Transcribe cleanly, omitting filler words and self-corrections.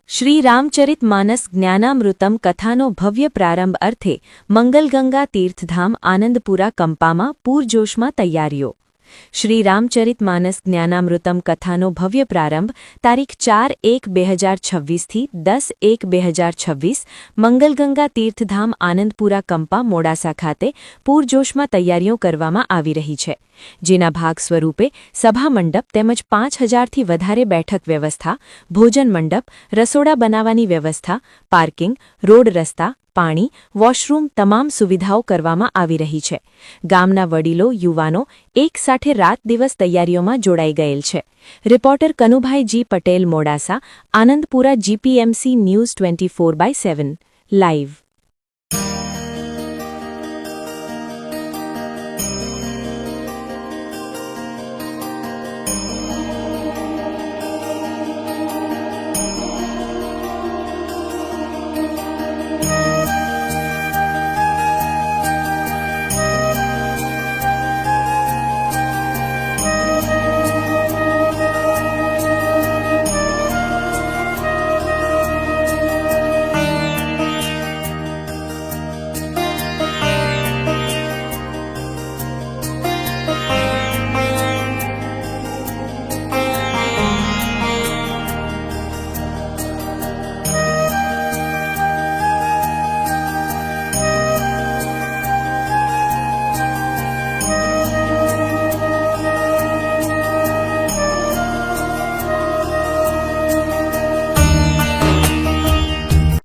શ્રી રામચરિત માનસ જ્ઞાનામૃતમ કથાનો ભવ્ય પ્રારંભ અર્થે મંગલગંગા તીર્થધામ આનંદપુરા કંપામાં પૂરજોશમાં તૈયારીઓ. શ્રી રામચરિત માનસ જ્ઞાનામૃતમ કથાનો ભવ્ય પ્રારંભ તારીખ 4/1/2026 થી 10/1/2026 મંગલગંગા તીર્થધામ આનંદપુરા કંપા મોડાસા ખાતે પૂરજોશમાં તૈયારીઓ કરવામાં આવી રહી છે, જેના ભાગ સ્વરૂપે સભામંડપ તેમજ 5000થી વધારે બેઠક વ્યવસ્થા, ભોજન મંડપ, રસોડા બનાવવાની વ્યવસ્થા, પાર્કિંગ, રોડ રસ્તા, પાણી, વોશરૂમ તમામ સુવિધાઓ કરવામાં આવી રહી છે. ગામના વડીલો, યુવાનો એકસાથે રાત દિવસ તૈયારીઓમાં જોડાઈ ગયેલ છે. Reporter Kanubhai G Patel, Modasa, Anandpura, GPMC news 24/7 live.